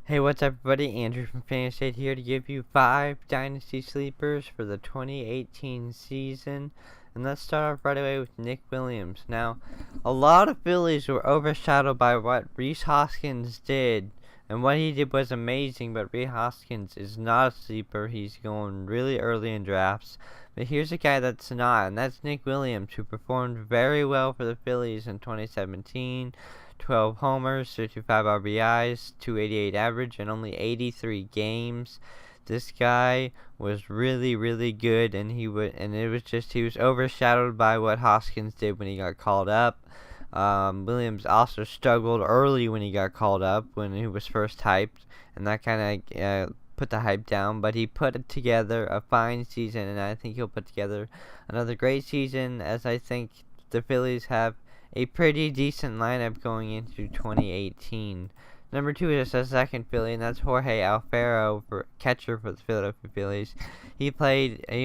Hey, what's up, everybody? Andrew from Fantasy here to give you 5 Dynasty Sleepers for the 2018 season. And let's start off right away with Nick Williams. Now, a lot of Phillies were overshadowed by what Rhys Hoskins did. And what he did was amazing, but Rhys Hoskins is not a sleeper. He's going really early in drafts. But here's a guy that's not, and that's Nick Williams, who performed very well for the Phillies in 2017. 12 homers, 55 RBIs, 288 average, and only 83 games. This guy was really, really good, and he was overshadowed by what Hoskins did when he got called up. Williams also struggled early when he got called up, when he was first hyped, and that kind of put the hype down. But he put together a fine season, and I think he'll put together another great season, as I think the Phillies have a pretty decent lineup going into 2018. Number 2 is a second Philly, and that's Jorge Alfaro, catcher for the Philadelphia Phillies. He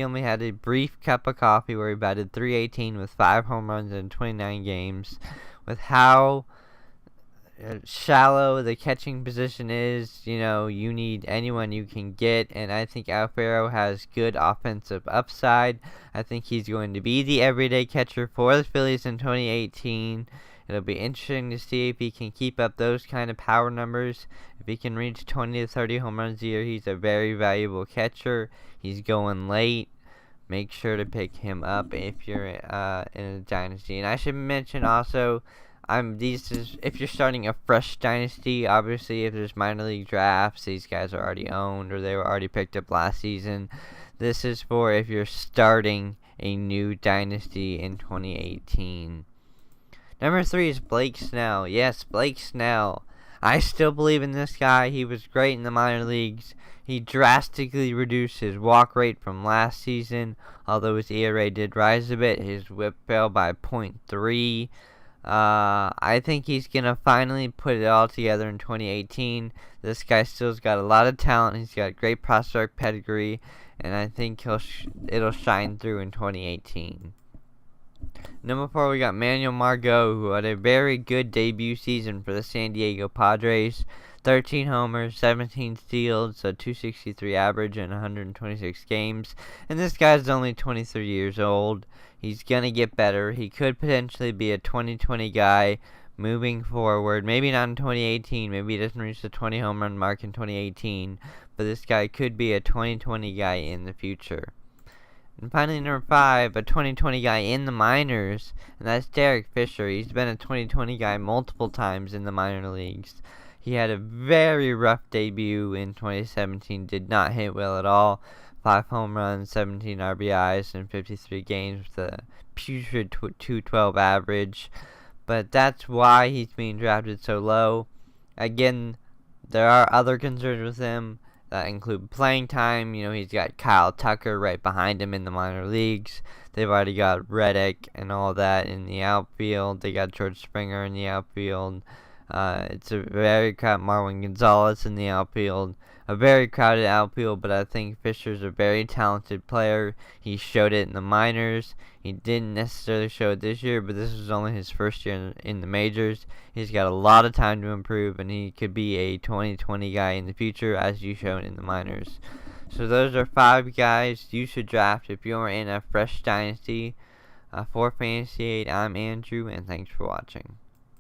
only had a brief cup of coffee where he batted .318 with 5 home runs in 29 games. With how shallow the catching position is, you need anyone you can get, and I think Alfaro has good offensive upside. I think he's going to be the everyday catcher for the Phillies in 2018. It'll be interesting to see if he can keep up those kind of power numbers. If he can reach 20 to 30 home runs a year, he's a very valuable catcher. He's going late. Make sure to pick him up if you're in a dynasty. And I should mention also, if you're starting a fresh dynasty, obviously if there's minor league drafts, these guys are already owned or they were already picked up last season. This is for if you're starting a new dynasty in 2018. Number 3 is Blake Snell. Yes, Blake Snell. I still believe in this guy. He was great in the minor leagues. He drastically reduced his walk rate from last season, although his ERA did rise a bit. His whip fell by .3. I think he's going to finally put it all together in 2018. This guy still's got a lot of talent. He's got great prospect pedigree, and I think it'll shine through in 2018. Number 4, we got Manuel Margot, who had a very good debut season for the San Diego Padres. 13 homers, 17 steals, a .263 average in 126 games. And this guy's only 23 years old. He's going to get better. He could potentially be a 2020 guy moving forward. Maybe not in 2018. Maybe he doesn't reach the 20 home run mark in 2018. But this guy could be a 2020 guy in the future. And finally, number 5, a 2020 guy in the minors, and that's Derek Fisher. He's been a 2020 guy multiple times in the minor leagues. He had a very rough debut in 2017, did not hit well at all. 5 home runs, 17 RBIs in 53 games with a putrid .212 average. But that's why he's being drafted so low. Again, there are other concerns with him that include playing time. He's got Kyle Tucker right behind him in the minor leagues. They've already got Reddick and all that in the outfield. They got George Springer in the outfield. It's a very crowded Marwin Gonzalez in the outfield. A very crowded outfield, but I think Fisher's a very talented player. He showed it in the minors. He didn't necessarily show it this year, but this was only his first year in the majors. He's got a lot of time to improve, and he could be a 2020 guy in the future, as you showed in the minors. So those are 5 guys you should draft if you're in a fresh dynasty. For Fantasy 8, I'm Andrew, and thanks for watching.